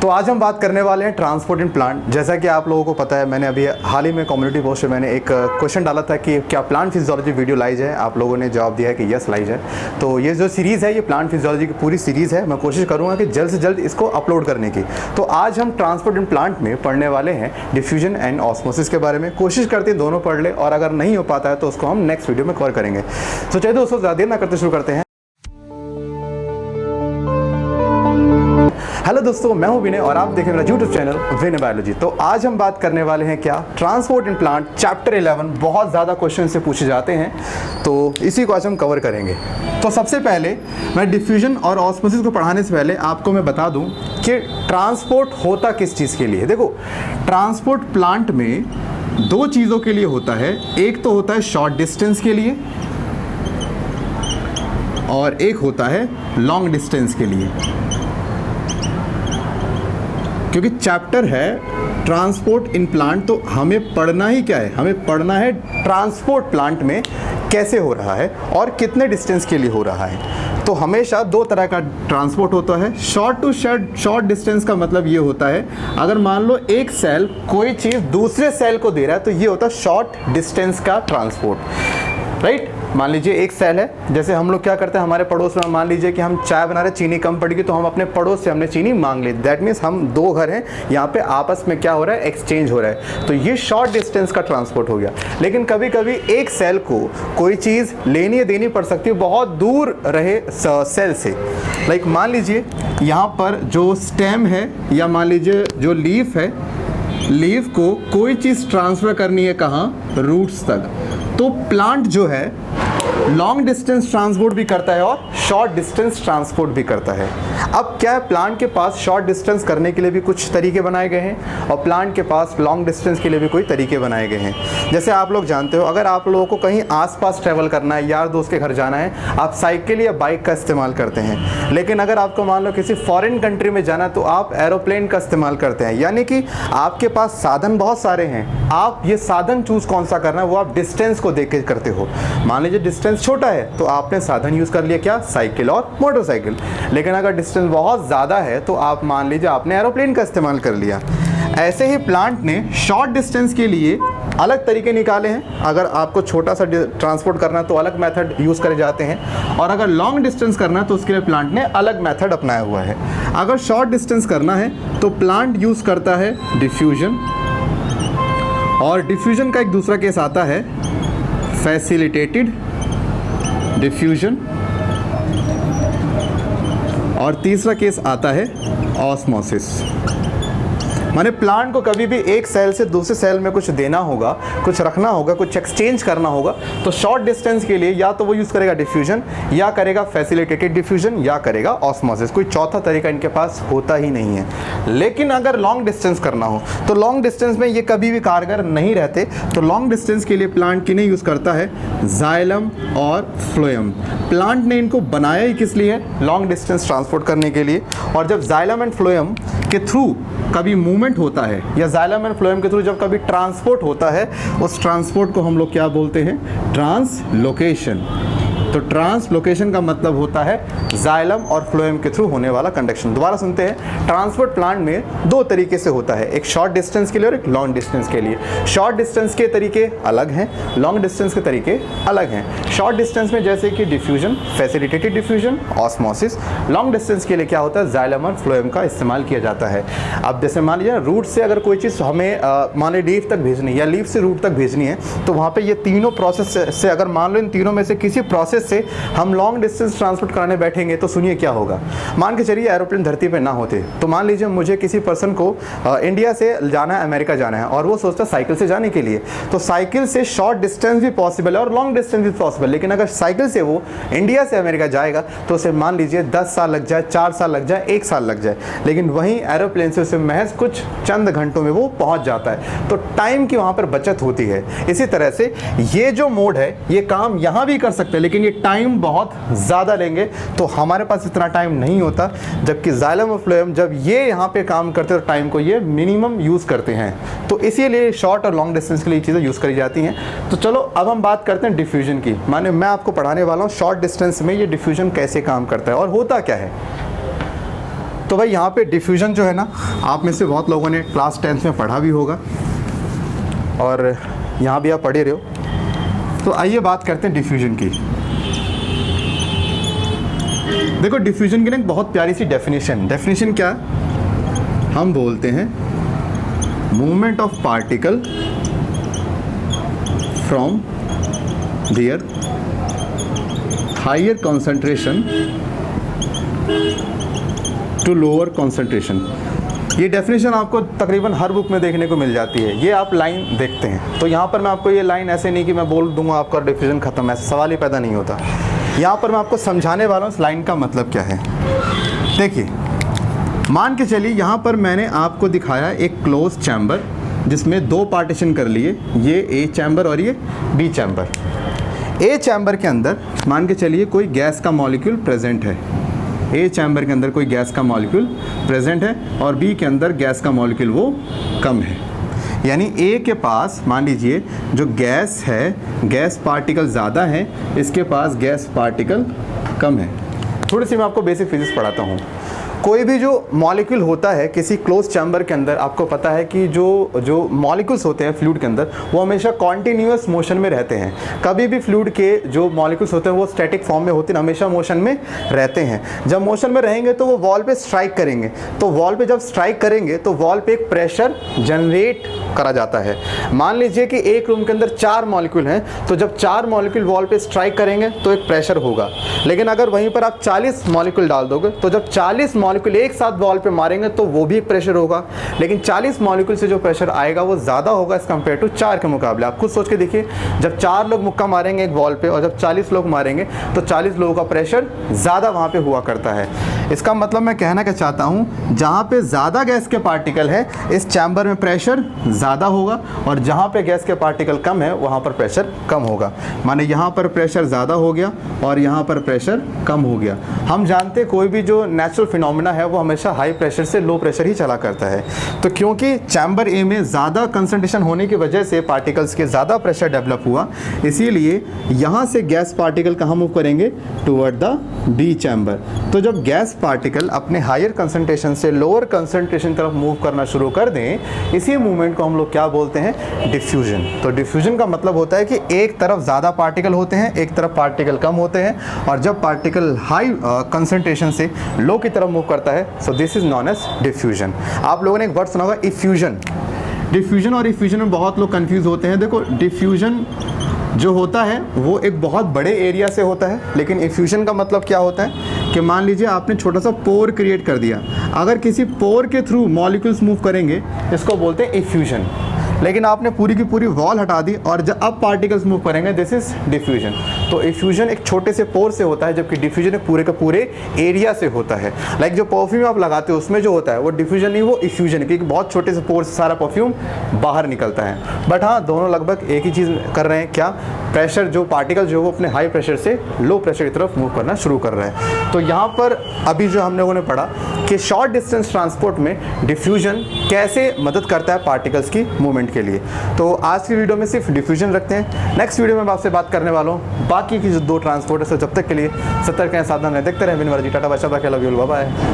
तो आज हम बात करने वाले हैं ट्रांसपोर्ट इन प्लांट। जैसा कि आप लोगों को पता है, मैंने अभी हाल ही में कम्युनिटी पोस्ट में मैंने एक क्वेश्चन डाला था कि क्या प्लांट फिजियोलॉजी वीडियो लाई जाए। आप लोगों ने जवाब दिया है कि यस लाई जाए। तो ये जो सीरीज़ है, ये प्लांट फिजियोलॉजी की पूरी सीरीज़ है। मैं कोशिश करूँगा कि जल्द से जल्द इसको अपलोड करने की। तो आज हम ट्रांसपोर्ट इन प्लांट में पढ़ने वाले हैं डिफ्यूजन एंड ऑस्मोसिस के बारे में। कोशिश करते हैं दोनों पढ़ ले, और अगर नहीं हो पाता है तो उसको हम नेक्स्ट वीडियो में कवर करेंगे। तो चलिए दोस्तों, ज़्यादा देर ना करते शुरू करते हैं। हेलो दोस्तों, मैं हूं विनय और आप देख रहे हैं मेरा यूट्यूब चैनल विनय बायोलॉजी। तो आज हम बात करने वाले हैं क्या, ट्रांसपोर्ट इन प्लांट चैप्टर 11। बहुत ज़्यादा क्वेश्चन से पूछे जाते हैं, तो इसी को आज हम कवर करेंगे। तो सबसे पहले मैं डिफ्यूजन और ऑस्मोसिस को पढ़ाने से पहले आपको मैं बता दूं कि ट्रांसपोर्ट होता किस चीज़ के लिए। देखो, ट्रांसपोर्ट प्लांट में दो चीज़ों के लिए होता है। एक तो होता है शॉर्ट डिस्टेंस के लिए और एक होता है लॉन्ग डिस्टेंस के लिए। क्योंकि चैप्टर है ट्रांसपोर्ट इन प्लांट, तो हमें पढ़ना ही क्या है, हमें पढ़ना है ट्रांसपोर्ट प्लांट में कैसे हो रहा है और कितने डिस्टेंस के लिए हो रहा है। तो हमेशा दो तरह का ट्रांसपोर्ट होता है। शॉर्ट टू शॉर्ट डिस्टेंस का मतलब ये होता है, अगर मान लो एक सेल कोई चीज़ दूसरे सेल को दे रहा है तो ये होता है शॉर्ट डिस्टेंस का ट्रांसपोर्ट, राइट। मान लीजिए एक सेल है, जैसे हम लोग क्या करते हैं, हमारे पड़ोस में मान लीजिए कि हम चाय बना रहे, चीनी कम पड़ेगी तो हम अपने पड़ोस से हमने चीनी मांग ली। दैट मीन्स हम दो घर हैं, यहाँ पे आपस में क्या हो रहा है, एक्सचेंज हो रहा है। तो ये शॉर्ट डिस्टेंस का ट्रांसपोर्ट हो गया। लेकिन कभी कभी एक सेल को कोई चीज़ लेनी या देनी पड़ सकती है बहुत दूर रहे सेल से। लाइक मान लीजिए यहाँ पर जो स्टेम है या मान लीजिए जो लीफ है, लीफ को कोई चीज़ ट्रांसफ़र करनी है कहाँ, रूट्स तक। तो प्लांट जो है लॉन्ग डिस्टेंस ट्रांसपोर्ट भी करता है और शॉर्ट डिस्टेंस ट्रांसपोर्ट भी करता है। अब क्या है, प्लांट के पास शॉर्ट डिस्टेंस करने के लिए भी कुछ तरीके बनाए गए हैं और प्लांट के पास लॉन्ग डिस्टेंस के लिए भी कोई तरीके बनाए गए हैं। जैसे आप लोग जानते हो, अगर आप लोगों को कहीं आसपास ट्रैवल करना है, यार दोस्त के घर जाना है, आप साइकिल या बाइक का इस्तेमाल करते हैं। लेकिन अगर आपको मान लो किसी फॉरेन कंट्री में जाना है तो आप एरोप्लेन का इस्तेमाल करते हैं। यानी कि आपके पास साधन बहुत सारे हैं, आप ये साधन चूज़ कौन सा करना है वो आप डिस्टेंस को देख के करते हो। मान लीजिए डिस्टेंस छोटा है तो आपने साधन यूज़ कर लिया, क्या, साइकिल और मोटरसाइकिल। लेकिन अगर डिस्टेंस बहुत ज़्यादा है तो आप मान लीजिए आपने एरोप्लेन का इस्तेमाल कर लिया। ऐसे ही प्लांट ने शॉर्ट डिस्टेंस के लिए अलग तरीके निकाले हैं। अगर आपको छोटा सा ट्रांसपोर्ट करना है तो अलग मेथड यूज़ करे जाते हैं, और अगर लॉन्ग डिस्टेंस करना है तो उसके लिए प्लांट ने अलग मेथड अपनाया हुआ है। अगर शॉर्ट डिस्टेंस करना है तो प्लांट यूज़ करता है डिफ्यूजन, और डिफ्यूजन का एक दूसरा केस आता है फैसिलिटेटेड डिफ्यूजन, और तीसरा केस आता है ऑस्मोसिस। माने प्लांट को कभी भी एक सेल से दूसरे सेल में कुछ देना होगा, कुछ रखना होगा, कुछ एक्सचेंज करना होगा, तो शॉर्ट डिस्टेंस के लिए या तो वो यूज़ करेगा डिफ्यूजन, या करेगा फैसिलिटेटेड डिफ्यूजन, या करेगा ऑस्मोसिस। कोई चौथा तरीका इनके पास होता ही नहीं है। लेकिन अगर लॉन्ग डिस्टेंस करना हो तो लॉन्ग डिस्टेंस में ये कभी भी कारगर नहीं रहते। तो लॉन्ग डिस्टेंस के लिए प्लांट किन्हें यूज़ करता है, जाइलम और फ्लोएम। प्लांट ने इनको बनाया ही किस लिए है, लॉन्ग डिस्टेंस ट्रांसपोर्ट करने के लिए। और जब जाइलम एंड फ्लोएम के थ्रू कभी मूवमेंट होता है, या जाइलम एंड फ्लोएम के थ्रू जब कभी ट्रांसपोर्ट होता है, उस ट्रांसपोर्ट को हम लोग क्या बोलते हैं, ट्रांसलोकेशन। तो ट्रांसलोकेशन का मतलब होता है जाइलम और फ्लोएम के थ्रू होने वाला कंडक्शन। दोबारा सुनते हैं, ट्रांसपोर्ट प्लांट में दो तरीके से होता है, एक शॉर्ट डिस्टेंस के लिए और एक लॉन्ग डिस्टेंस के लिए। शॉर्ट डिस्टेंस के तरीके अलग हैं, लॉन्ग डिस्टेंस के तरीके अलग हैं। शॉर्ट डिस्टेंस में जैसे कि diffusion, facilitated diffusion, osmosis. Long distance के लिए क्या होता है, जाइलम और फ्लोएम का इस्तेमाल किया जाता है। अब जैसे मान लीजिए रूट से अगर कोई चीज़ हमें मान लीजिए लीफ तक भेजनी है या लीफ से रूट तक भेजनी है, तो वहाँ पर ये तीनों प्रोसेस से अगर मान लो इन तीनों में से किसी प्रोसेस से हम लॉन्ग डिस्टेंस ट्रांसपोर्ट कराने बैठेंगे तो सुनिए क्या होगा। मान के चलिए एरोप्लेन धरती पे ना होते, तो मान लीजिए मुझे किसी पर्सन को इंडिया से जाना है, अमेरिका जाना है, और वो सोचता है साइकिल से जाने के लिए, तो साइकिल से शॉर्ट डिस्टेंस भी पॉसिबल है और लॉन्ग डिस्टेंस भी पॉसिबल। लेकिन अगर साइकिल से वो इंडिया से अमेरिका जाएगा तो उसे मान लीजिए 10 साल लग जाए, 4 साल लग जाए, 1 साल लग जाए। लेकिन वहीं एरोप्लेन से उसे महज कुछ चंद घंटों में वो पहुंच जाता है। तो टाइम की वहाँ पर बचत होती है। इसी तरह से ये जो मोड है, ये काम यहाँ भी कर सकते हैं, लेकिन ये टाइम बहुत ज़्यादा लेंगे, तो हमारे पास इतना टाइम नहीं होता। जबकि जाइलम और फ्लोएम जब ये यहाँ पे काम करते हैं तो टाइम को ये मिनिमम यूज़ करते हैं। तो इसीलिए शॉर्ट और लॉन्ग डिस्टेंस के लिए चीज़ें यूज़ करी जाती हैं। तो चलो अब हम बात करते हैं डिफ्यूजन की। माने मैं आपको पढ़ाने वाला हूँ शॉर्ट डिस्टेंस में ये डिफ्यूजन कैसे काम करता है और होता क्या है। तो भाई यहाँ पे डिफ्यूजन जो है ना, आप में से बहुत लोगों ने क्लास 10th में पढ़ा भी होगा और यहाँ भी आप पढ़े रहे हो। तो आइए बात करते हैं डिफ्यूजन की। देखो डिफ्यूजन की ना एक बहुत प्यारी सी डेफिनेशन क्या है? हम बोलते हैं movement of particle from their higher concentration to lower concentration. ये डेफिनेशन आपको तकरीबन हर बुक में देखने को मिल जाती है। ये आप लाइन देखते हैं तो यहाँ पर मैं आपको ये लाइन ऐसे नहीं कि मैं बोल दूंगा आपका डिफ्यूजन खत्म, ऐसा सवाल ही पैदा नहीं होता। यहाँ पर मैं आपको समझाने वाला हूँ इस लाइन का मतलब क्या है। देखिए मान के चलिए यहाँ पर मैंने आपको दिखाया एक क्लोज चैम्बर जिसमें दो पार्टीशन कर लिए, ये ए चैम्बर और ये बी चैम्बर। ए चैम्बर के अंदर मान के चलिए कोई गैस का मॉलिक्यूल प्रेजेंट है, ए चैम्बर के अंदर कोई गैस का मॉलिक्यूल प्रेजेंट है और बी के अंदर गैस का मॉलिक्यूल वो कम है। यानी ए के पास मान लीजिए जो गैस है, गैस पार्टिकल ज़्यादा है, इसके पास गैस पार्टिकल कम है। थोड़ी सी मैं आपको बेसिक फिजिक्स पढ़ाता हूँ। कोई भी जो मॉलिक्यूल होता है किसी क्लोज चैम्बर के अंदर, आपको पता है कि जो मॉलिक्यूल्स होते हैं फ्लूइड के अंदर वो हमेशा कॉन्टिन्यूअस मोशन में रहते हैं। कभी भी फ्लूइड के जो मॉलिक्यूल्स होते हैं वो स्टैटिक फॉर्म में होते हैं, हमेशा मोशन में रहते हैं। जब मोशन में रहेंगे तो वो वॉल पे स्ट्राइक करेंगे, तो वॉल पे जब स्ट्राइक करेंगे तो वॉल पे एक प्रेशर जनरेट करा जाता है। मान लीजिए कि एक रूम के अंदर 4 मॉलिक्यूल हैं, तो जब 4 मॉलिक्यूल वॉल पे स्ट्राइक करेंगे तो एक प्रेशर होगा। लेकिन अगर वहीं पर आप 40 मॉलिक्यूल डाल दोगे तो जब 40 मॉलिक्यूल एक साथ वॉल पे मारेंगे तो वो भी एक प्रेशर होगा। लेकिन 40 मॉलिक्यूल से जो प्रेशर आएगा वो ज़्यादा होगा एज़ कम्पेयर टू 4 के मुकाबले। आप खुद सोच के देखिए, जब 4 लोग मुक्का मारेंगे एक वॉल पे और जब 40 लोग मारेंगे तो 40 लोगों का प्रेशर ज़्यादा वहाँ पे हुआ करता है। इसका मतलब मैं कहना क्या चाहता हूँ, जहाँ पे ज़्यादा गैस के पार्टिकल है इस चैम्बर में प्रेशर ज़्यादा होगा और जहाँ पे गैस के पार्टिकल कम है वहाँ पर प्रेशर कम होगा। माने यहाँ पर प्रेशर ज़्यादा हो गया और यहाँ पर प्रेशर कम हो गया। हम जानते हैं कोई भी जो नेचुरल फिनोमेना है वो हमेशा हाई प्रेशर से लो प्रेशर ही चला करता है। तो क्योंकि चैम्बर ए में ज़्यादा कंसंट्रेशन होने की वजह से पार्टिकल्स के ज़्यादा प्रेशर डेवलप हुआ, इसीलिए यहाँ से गैस पार्टिकल कहाँ मूव करेंगे, टुवर्ड द बी चैम्बर। तो जब गैस पार्टिकल अपने हायर कंसंट्रेशन से लोअर कंसंट्रेशन तरफ मूव करना शुरू कर दें, इसी मूवमेंट को हम लोग क्या बोलते हैं, डिफ्यूजन। तो डिफ्यूजन का मतलब होता है कि एक तरफ ज़्यादा पार्टिकल होते हैं, एक तरफ पार्टिकल कम होते हैं, और जब पार्टिकल हाई कंसंट्रेशन से लो की तरफ मूव करता है, so this is known as diffusion. आप लोगों ने एक वर्ड सुना होगा इफ्यूजन। डिफ्यूजन और इफ्यूजन में बहुत लोग कंफ्यूज होते हैं। देखो डिफ्यूजन जो होता है वो एक बहुत बड़े एरिया से होता है, लेकिन इफ्यूजन का मतलब क्या होता है कि मान लीजिए आपने छोटा सा पोर क्रिएट कर दिया, अगर किसी पोर के थ्रू मॉलिक्यूल्स मूव करेंगे इसको बोलते हैं इफ्यूजन। लेकिन आपने पूरी की पूरी वॉल हटा दी और जब अब पार्टिकल्स मूव करेंगे, दिस इज डिफ्यूजन। तो इफ्यूजन एक छोटे से पोर से होता है, जबकि डिफ्यूजन एक पूरे के पूरे एरिया से होता है। लाइक जो परफ्यूम आप लगाते हो उसमें जो होता है वो डिफ्यूजन नहीं, वो इफ्यूजन है, क्योंकि बहुत छोटे से पोर से सारा परफ्यूम बाहर निकलता है। बट हाँ, दोनों लगभग एक ही चीज़ कर रहे हैं। क्या? प्रेशर, जो पार्टिकल जो वो अपने हाई प्रेशर से लो प्रेशर की तरफ मूव करना शुरू कर रहे हैं। तो यहाँ पर अभी जो हम लोगों ने पढ़ा कि शॉर्ट डिस्टेंस ट्रांसपोर्ट में डिफ्यूजन कैसे मदद करता है पार्टिकल्स की मूवमेंट के लिए। तो आज की वीडियो में सिर्फ डिफ्यूजन रखते हैं। नेक्स्ट वीडियो में मैं आपसे बात करने वाला हूँ बाकी की जो 2 ट्रांसपोर्ट है। जब तक के लिए सतर्क रहें, सावधान रहें, देखते रहें बिनवार जी। Tata bye bye, love you, bye bye.